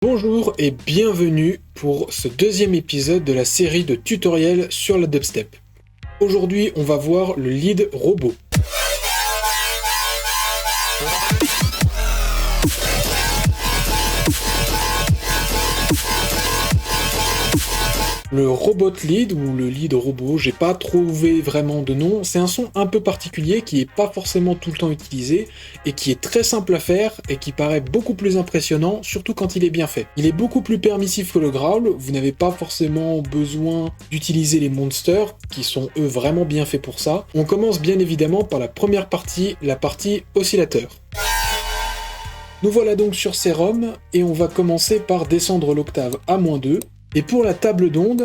Bonjour et bienvenue pour ce deuxième épisode de la série de tutoriels sur la dubstep. Aujourd'hui, on va voir le lead robot. Le robot lead ou le lead robot, j'ai pas trouvé vraiment de nom, c'est un son un peu particulier qui est pas forcément tout le temps utilisé et qui est très simple à faire et qui paraît beaucoup plus impressionnant, surtout quand il est bien fait. Il est beaucoup plus permissif que le growl, vous n'avez pas forcément besoin d'utiliser les monsters qui sont eux vraiment bien faits pour ça. On commence bien évidemment par la première partie, la partie oscillateur. Nous voilà donc sur Serum et on va commencer par descendre l'octave à -2. Et pour la table d'onde,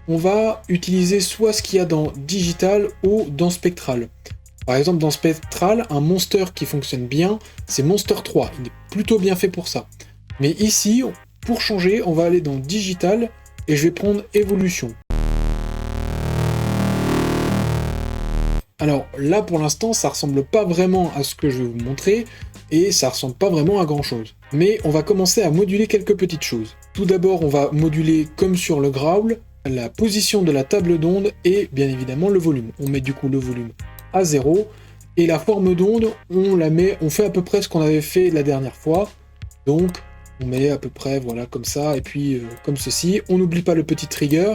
on va utiliser soit ce qu'il y a dans Digital ou dans Spectral. Par exemple, dans Spectral, un monster qui fonctionne bien, c'est Monster 3. Il est plutôt bien fait pour ça. Mais ici, pour changer, on va aller dans Digital et je vais prendre Évolution. Alors là, pour l'instant, ça ressemble pas vraiment à ce que je vais vous montrer et ça ressemble pas vraiment à grand chose. Mais on va commencer à moduler quelques petites choses. Tout d'abord, on va moduler, comme sur le growl, la position de la table d'onde et bien évidemment le volume. On met du coup le volume à 0 et la forme d'onde, on fait à peu près ce qu'on avait fait la dernière fois. Donc, on met à peu près, voilà, comme ça, et puis comme ceci. On n'oublie pas le petit trigger,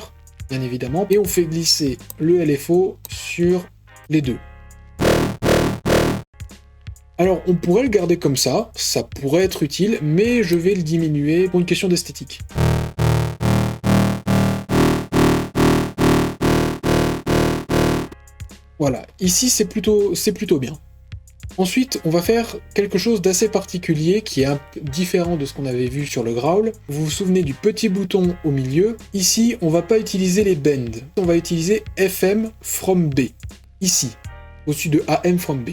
bien évidemment, et on fait glisser le LFO sur les deux. Alors, on pourrait le garder comme ça pourrait être utile, mais je vais le diminuer pour une question d'esthétique. Voilà, ici c'est plutôt bien. Ensuite, on va faire quelque chose d'assez particulier qui est un peu différent de ce qu'on avait vu sur le growl. Vous vous souvenez du petit bouton au milieu? Ici, on va pas utiliser les bends, on va utiliser FM from B. Ici, au-dessus de AM from B.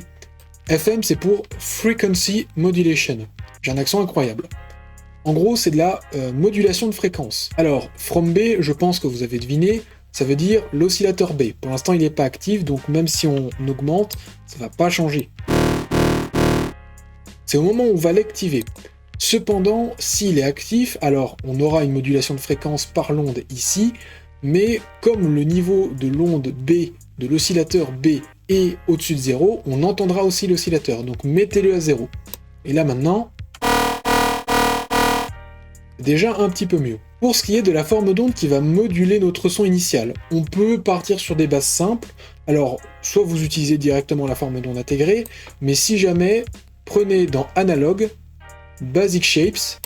FM, c'est pour Frequency Modulation. J'ai un accent incroyable. En gros, c'est de la modulation de fréquence. Alors, from B, je pense que vous avez deviné, ça veut dire l'oscillateur B. Pour l'instant, il n'est pas actif, donc même si on augmente, ça ne va pas changer. C'est au moment où on va l'activer. Cependant, s'il est actif, alors on aura une modulation de fréquence par l'onde ici, mais comme le niveau de l'onde B, de l'oscillateur B, est au-dessus de 0, on entendra aussi l'oscillateur, donc mettez-le à 0. Et là maintenant, déjà un petit peu mieux. Pour ce qui est de la forme d'onde qui va moduler notre son initial, on peut partir sur des bases simples, alors soit vous utilisez directement la forme d'onde intégrée, mais si jamais, prenez dans Analog, Basic Shapes,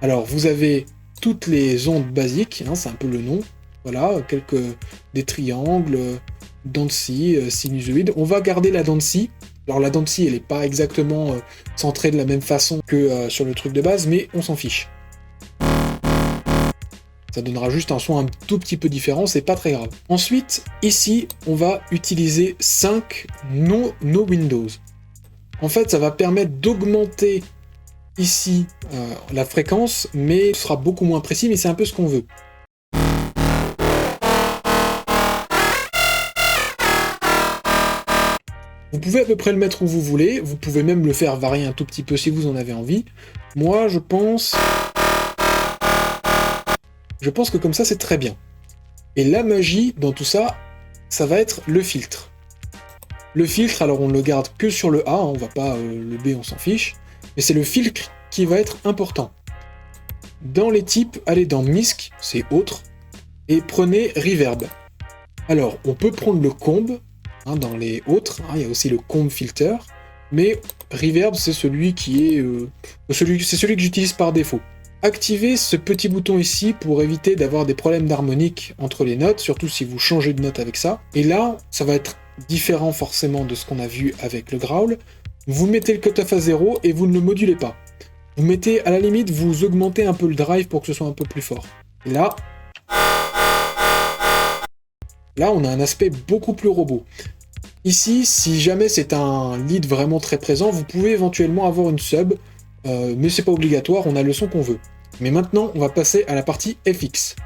alors vous avez toutes les ondes basiques, hein, c'est un peu le nom, voilà, des triangles, dents de scie, sinusoïdes. On va garder la dent de scie. Alors la dent de scie, elle n'est pas exactement centrée de la même façon que sur le truc de base, mais on s'en fiche. Ça donnera juste un son un tout petit peu différent, c'est pas très grave. Ensuite, ici, on va utiliser 5 no windows. En fait, ça va permettre d'augmenter ici la fréquence, mais ce sera beaucoup moins précis, mais c'est un peu ce qu'on veut. Vous pouvez à peu près le mettre où vous voulez, vous pouvez même le faire varier un tout petit peu si vous en avez envie. Moi, je pense que comme ça, c'est très bien. Et la magie dans tout ça, ça va être le filtre. Le filtre, alors on ne le garde que sur le A, hein, on va pas le B, on s'en fiche, mais c'est le filtre qui va être important. Dans les types, allez dans MISC, c'est autre, et prenez Reverb. Alors, on peut prendre le comb, dans les autres, il y a aussi le comb filter, mais Reverb c'est celui qui est c'est celui que j'utilise par défaut. Activez ce petit bouton ici pour éviter d'avoir des problèmes d'harmonique entre les notes, surtout si vous changez de note avec ça. Et là, ça va être différent forcément de ce qu'on a vu avec le growl. Vous mettez le cutoff à 0 et vous ne le modulez pas. Vous mettez, à la limite, vous augmentez un peu le drive pour que ce soit un peu plus fort. Et là, on a un aspect beaucoup plus robot. Ici, si jamais c'est un lead vraiment très présent, vous pouvez éventuellement avoir une sub, mais c'est pas obligatoire, on a le son qu'on veut. Mais maintenant, on va passer à la partie FX.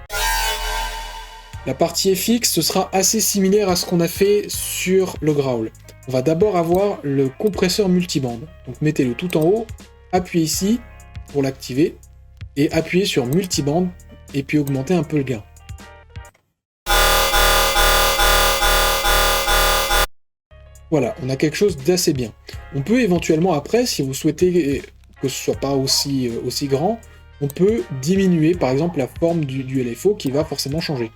La partie FX, ce sera assez similaire à ce qu'on a fait sur le growl. On va d'abord avoir le compresseur multibande. Donc mettez-le tout en haut, appuyez ici pour l'activer. et appuyer sur multiband et puis augmenter un peu le gain. Voilà, on a quelque chose d'assez bien. On peut éventuellement après, si vous souhaitez que ce soit pas aussi grand, on peut diminuer par exemple la forme du LFO qui va forcément changer.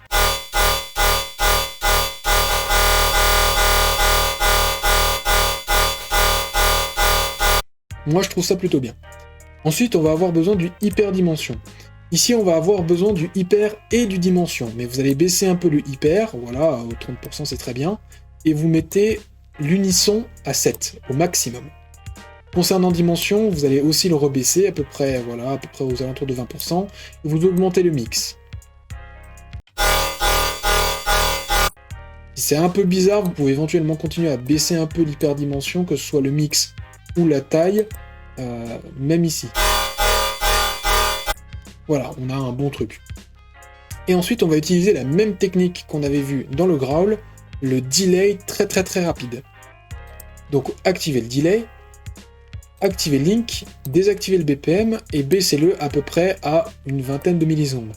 Moi je trouve ça plutôt bien. Ensuite on va avoir besoin du hyperdimension. Ici on va avoir besoin du hyper et du dimension, mais vous allez baisser un peu le hyper, voilà, au 30% c'est très bien, et vous mettez l'unisson à 7 au maximum. Concernant dimension, vous allez aussi le rebaisser à peu près, voilà, à peu près aux alentours de 20%, et vous augmentez le mix. Si c'est un peu bizarre, vous pouvez éventuellement continuer à baisser un peu l'hyperdimension, que ce soit le mix ou la taille, même ici. Voilà, on a un bon truc. Et ensuite, on va utiliser la même technique qu'on avait vue dans le growl, le delay très rapide. Donc activez le delay, activez le link, désactivez le BPM et baissez-le à peu près à une vingtaine de millisecondes.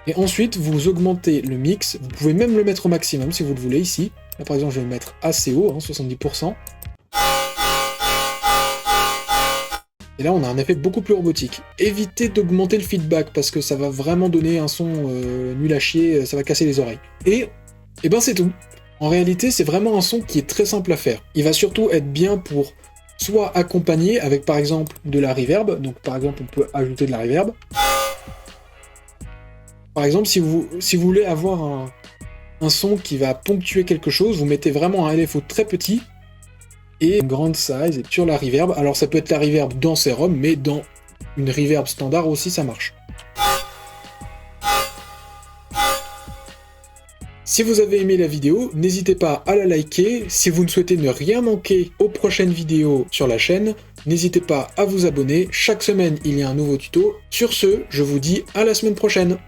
Et ensuite, vous augmentez le mix, vous pouvez même le mettre au maximum si vous le voulez ici. Là par exemple, je vais le mettre assez haut, 70%. Et là, on a un effet beaucoup plus robotique. Évitez d'augmenter le feedback, parce que ça va vraiment donner un son nul à chier, ça va casser les oreilles. Et ben c'est tout. En réalité, c'est vraiment un son qui est très simple à faire. Il va surtout être bien pour soit accompagner avec par exemple de la reverb, donc par exemple on peut ajouter de la reverb. Par exemple, si vous voulez avoir un son qui va ponctuer quelque chose, vous mettez vraiment un LFO très petit, et une grande size sur la reverb. Alors ça peut être la reverb dans Serum, mais dans une reverb standard aussi ça marche. Si vous avez aimé la vidéo, n'hésitez pas à la liker. Si vous ne souhaitez ne rien manquer aux prochaines vidéos sur la chaîne, n'hésitez pas à vous abonner. Chaque semaine, il y a un nouveau tuto. Sur ce, je vous dis à la semaine prochaine.